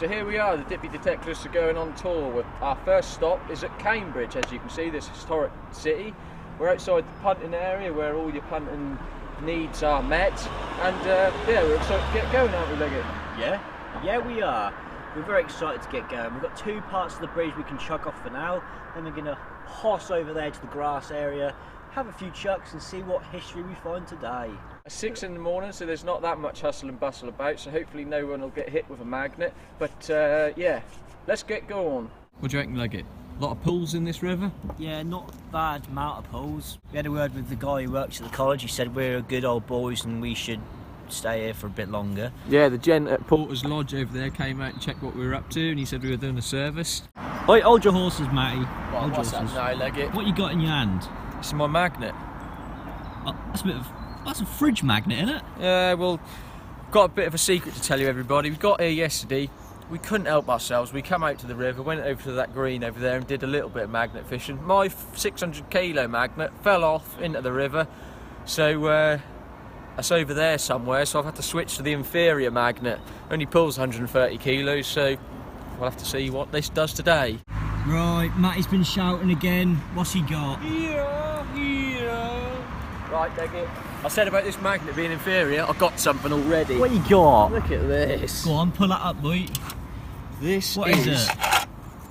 So here we are, the Dippy Detectorists are going on tour. Our first stop is at Cambridge, as you can see, this historic city. We're outside the punting area where all your punting needs are met. And yeah, we're excited to get going, aren't we, Leggett? Yeah, we are. We're very excited to get going. We've got two parts of the bridge we can chuck off for now. Then we're going to hoss over there to the grass area, have a few chucks and see what history we find today. It's 6 in the morning, so there's not that much hustle and bustle about, so hopefully no one will get hit with a magnet. But yeah, let's get going. What do you reckon, Leggett? A lot of pools in this river? Yeah, not bad amount of pools. We had a word with the guy who works at the college. He said we're good old boys and we should stay here for a bit longer. Yeah, the gent at Porter's Lodge over there came out and checked what we were up to, and he said we were doing a service. Oi, hold your horses, Matty. Well, what's that now, Leggett? What you got in your hand? It's my magnet. Oh, that's a fridge magnet, isn't it? Yeah, well, got a bit of a secret to tell you, everybody. We got here yesterday. We couldn't help ourselves. We come out to the river, went over to that green over there and did a little bit of magnet fishing. My 600 kilo magnet fell off into the river, so that's over there somewhere, so I've had to switch to the inferior magnet. Only pulls 130 kilos, so we'll have to see what this does today. Right, Matty's been shouting again. What's he got? Yeah. Right, Leggett. I said about this magnet being inferior, I've got something already. What you got? Look at this. Go on, pull that up, boy. What is it?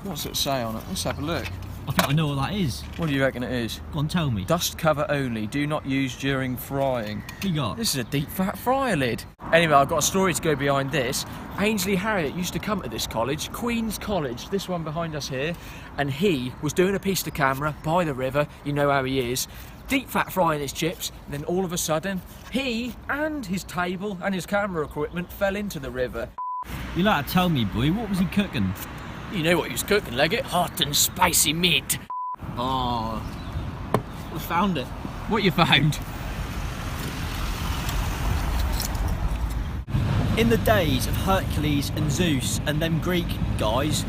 What's it say on it? Let's have a look. I think I know what that is. What do you reckon it is? Go on, tell me. Dust cover only, do not use during frying. What you got? This is a deep fat fryer lid. Anyway, I've got a story to go behind this. Ainsley Harriott used to come to this college, Queen's College, this one behind us here, and he was doing a piece to camera by the river, you know how he is, deep fat frying his chips, and then all of a sudden, he and his table and his camera equipment fell into the river. You like to tell me, boy, what was he cooking? You know what he was cooking, Leggett? Hot and spicy meat. Oh, we found it. What you found? In the days of Hercules and Zeus and them Greek guys,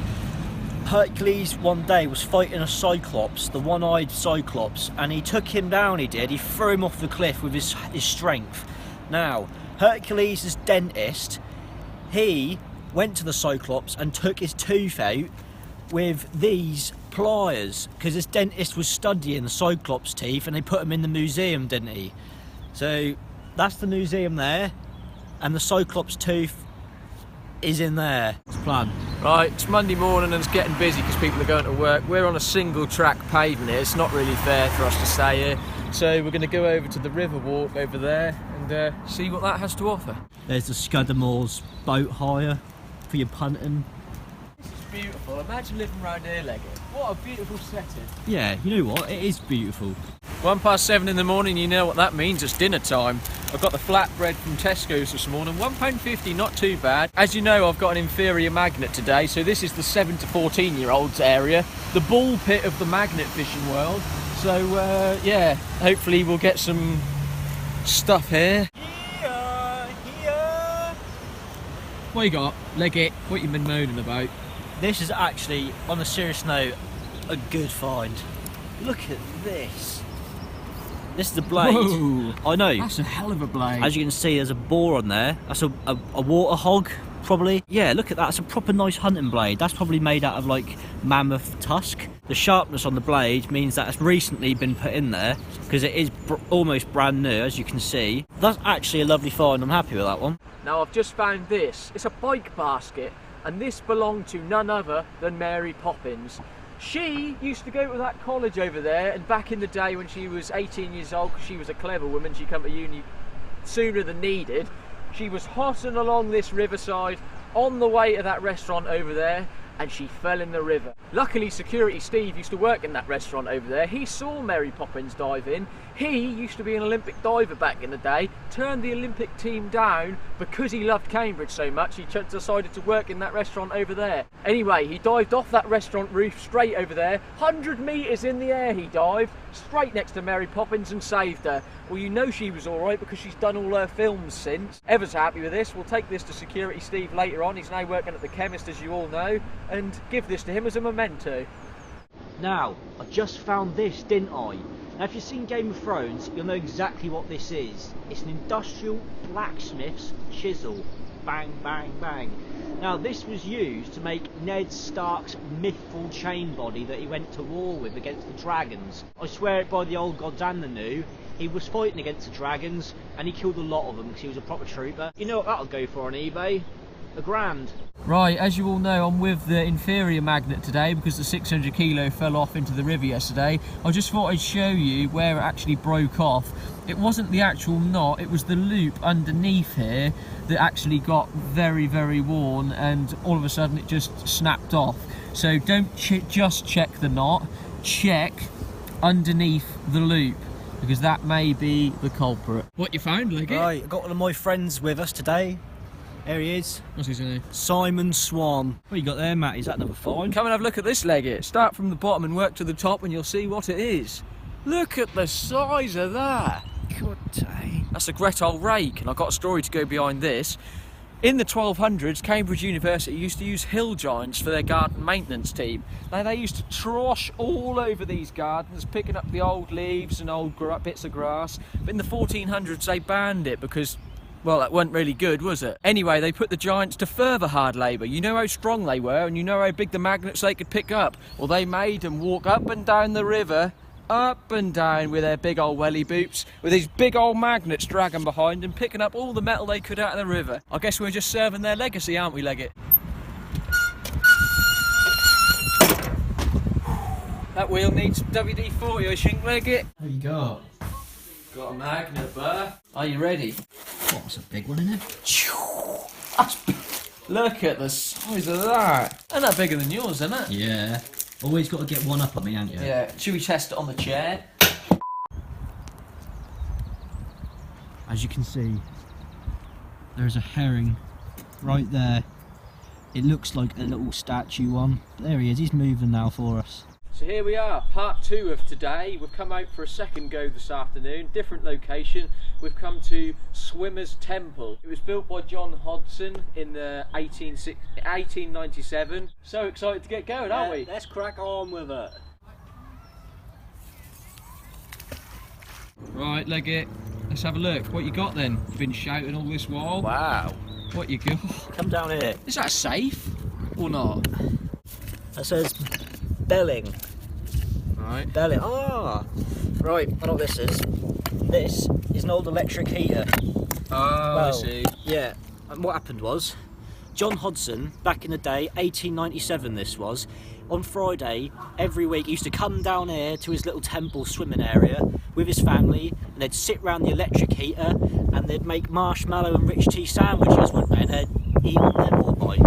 Hercules one day was fighting a Cyclops, the one-eyed Cyclops, and he took him down, he did. He threw him off the cliff with his strength. Now, Hercules' dentist, he went to the Cyclops and took his tooth out with these pliers, because his dentist was studying the Cyclops teeth and they put them in the museum, didn't he? So, that's the museum there, and the Cyclops tooth is in there. It's planned. Right, it's Monday morning and it's getting busy because people are going to work. We're on a single track pavement here. It's not really fair for us to stay here. So we're going to go over to the river walk over there and see what that has to offer. There's the Scuddamore's boat hire for your punting. This is beautiful. Imagine living around here, Leggett. What a beautiful setting. Yeah, you know what? It is beautiful. 7:01 in the morning, you know what that means. It's dinner time. I've got the flatbread from Tesco's this morning. £1.50, not too bad. As you know, I've got an inferior magnet today, so this is the 7 to 14-year-olds area, the ball pit of the magnet fishing world. So yeah, hopefully we'll get some stuff here. What you got, Leggett? What you been moaning about? This is actually, on a serious note, a good find. Look at this. This is the blade. Whoa, I know. that's a hell of a blade. As you can see, there's a boar on there. That's a water hog, probably. Yeah, look at that. It's a proper nice hunting blade. That's probably made out of, like, Mammoth Tusk. The sharpness on the blade means that it's recently been put in there, because it is almost brand new, as you can see. That's actually a lovely find. I'm happy with that one. Now I've just found this. It's a bike basket, and this belonged to none other than Mary Poppins. She used to go to that college over there, and back in the day when she was 18 years old, because she was a clever woman, she come to uni sooner than needed, she was hossing along this riverside on the way to that restaurant over there, and she fell in the river. Luckily, security Steve used to work in that restaurant over there. He saw Mary Poppins dive in. He used to be an Olympic diver back in the day, turned the Olympic team down because he loved Cambridge so much, he decided to work in that restaurant over there. Anyway, he dived off that restaurant roof straight over there, 100 metres in the air he dived, straight next to Mary Poppins and saved her. Well, you know she was alright because she's done all her films since. Ever's happy with this. We'll take this to security Steve later on. He's now working at the chemist, as you all know, and give this to him as a memento. Now, I just found this, didn't I? Now, if you've seen Game of Thrones, you'll know exactly what this is. It's an industrial blacksmith's chisel. Bang, bang, bang. Now this was used to make Ned Stark's mythful chain body that he went to war with against the dragons. I swear it by the old gods and the new, he was fighting against the dragons and he killed a lot of them because he was a proper trooper. You know what that'll go for on eBay? £1,000. Right, as you all know, I'm with the inferior magnet today because the 600 kilo fell off into the river yesterday. I just thought I'd show you where it actually broke off. It wasn't the actual knot, it was the loop underneath here that actually got very, very worn, and all of a sudden it just snapped off. So don't just check the knot, check underneath the loop, because that may be the culprit. What you found, Leggett? Right, I've got one of my friends with us today. There he is. What's his name? Simon Swan. What you got there, Matt? Is that number 5? Come and have a look at this, Leggett. Start from the bottom and work to the top and you'll see what it is. Look at the size of that. God dang. That's a great old rake, and I've got a story to go behind this. In the 1200s, Cambridge University used to use hill giants for their garden maintenance team. Now, they used to trosh all over these gardens, picking up the old leaves and old bits of grass. But in the 1400s, they banned it because, well, that wasn't really good, was it? Anyway, they put the giants to further hard labour. You know how strong they were, and you know how big the magnets they could pick up. Well, they made them walk up and down the river, up and down with their big old welly boots, with these big old magnets dragging behind them, picking up all the metal they could out of the river. I guess we're just serving their legacy, aren't we, Leggett? That wheel needs WD-40, I think, Leggett. What you got? Got a magnet, bur. Are you ready? Oh, that's a big one, isn't it? Look at the size of that. Isn't that bigger than yours, isn't it? Yeah. Always got to get one up on me, ain't you? Yeah. Should we test it on the chair? As you can see, there's a herring right there. It looks like a little statue one. There he is, he's moving now for us. So here we are, part 2 of today. We've come out for a second go this afternoon, different location. We've come to Swimmer's Temple. It was built by John Hodgson in the 1897. So excited to get going, aren't we? Let's crack on with it. Right, Leggett, let's have a look. What you got then? You've been shouting all this while. Wow. What you got? Come down here. Is that safe or not? That says belling. Right. Belling. Ah! Right, I know what this is. This is an old electric heater. Oh, I see. Yeah, and what happened was, John Hodgson, back in the day, 1897 this was, on Friday, every week, he used to come down here to his little temple swimming area with his family, and they'd sit round the electric heater, and they'd make marshmallow and rich tea sandwiches, wouldn't they? And they'd eat on them all by.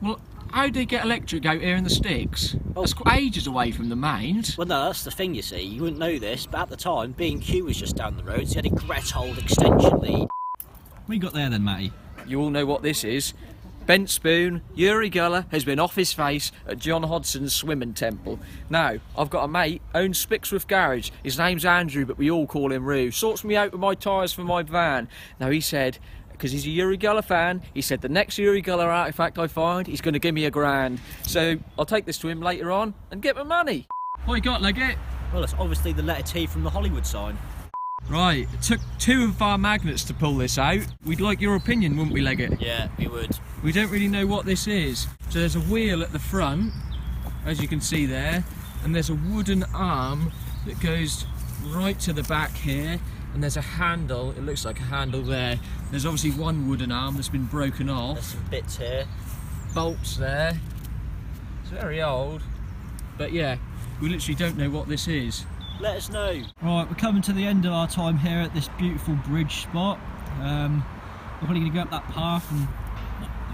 Well, how do they get electric out here in the sticks? That's quite ages away from the mains. Well, no, that's the thing, you see. You wouldn't know this, but at the time, B&Q was just down the road, so he had a great old extension lead. What you got there then, Matty? You all know what this is. Bent spoon, Uri Geller has been off his face at John Hodgson's swimming temple. Now, I've got a mate, owns Spicksworth Garage. His name's Andrew, but we all call him Roo. Sorts me out with my tyres for my van. Now, he said, because he's a Uri Geller fan, he said the next Uri Geller artefact I find, he's going to give me £1,000. So I'll take this to him later on and get my money. What you got, Leggett? Well, it's obviously the letter T from the Hollywood sign. Right, it took 2 of our magnets to pull this out. We'd like your opinion, wouldn't we, Leggett? Yeah, we would. We don't really know what this is. So there's a wheel at the front, as you can see there, and there's a wooden arm that goes right to the back here, and there's a handle, it looks like a handle there. There's obviously one wooden arm that's been broken off. There's some bits here. Bolts there. It's very old, but yeah, we literally don't know what this is. Let us know. Right, we're coming to the end of our time here at this beautiful bridge spot. We're probably going to go up that path and...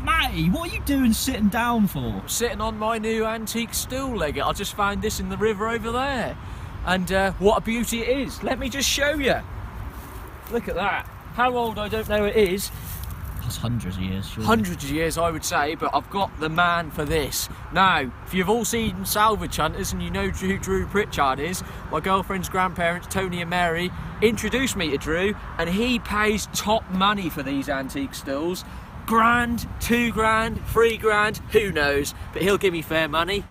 Matty, what are you doing sitting down for? I'm sitting on my new antique stool, Leggett. I just found this in the river over there. And what a beauty it is. Let me just show you. Look at that. How old, I don't know it is. That's hundreds of years, surely. Hundreds of years, I would say, but I've got the man for this. Now, if you've all seen Salvage Hunters and you know who Drew Pritchard is, my girlfriend's grandparents, Tony and Mary, introduced me to Drew, and he pays top money for these antique stools. £1,000, £2,000, £3,000, who knows, but he'll give me fair money.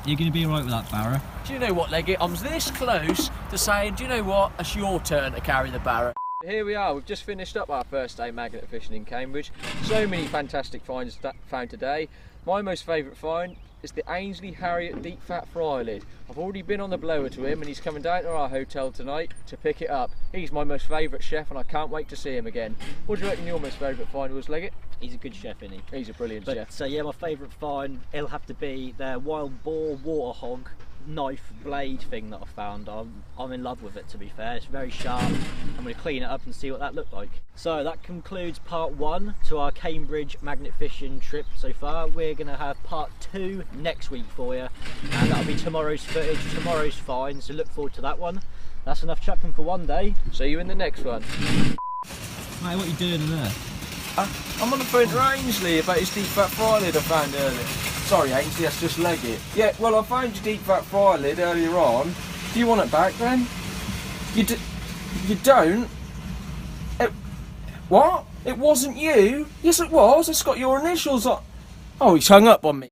You're going to be alright with that, Barra? Do you know what, Leggett? I'm this close to saying, do you know what, it's your turn to carry the barrow. Here we are, we've just finished up our first day magnet fishing in Cambridge. So many fantastic finds found today. My most favourite find is the Ainsley Harriet deep fat fry lid. I've already been on the blower to him and he's coming down to our hotel tonight to pick it up. He's my most favourite chef and I can't wait to see him again. What do you reckon your most favourite find was, Leggett? He's a good chef, isn't he? He's a brilliant chef. So yeah, my favourite find, it'll have to be their wild boar water hog knife blade thing that I found. I'm in love with it, to be fair. It's very sharp. I'm going to clean it up and see what that looked like. So that concludes part 1 to our Cambridge magnet fishing trip so far. We're going to have part 2 next week for you, and that'll be tomorrow's footage, tomorrow's finds, so look forward to that one. That's enough chucking for one day. See you in the next one. Mate, what are you doing in there? I'm on the phone to Ainsley about his deep fat fry lid I found earlier. Sorry Ainsley, that's just Leggett. Yeah, well I found your deep fat fry lid earlier on. Do you want it back then? You don't? What? It wasn't you? Yes it was, it's got your initials on. Oh, he's hung up on me.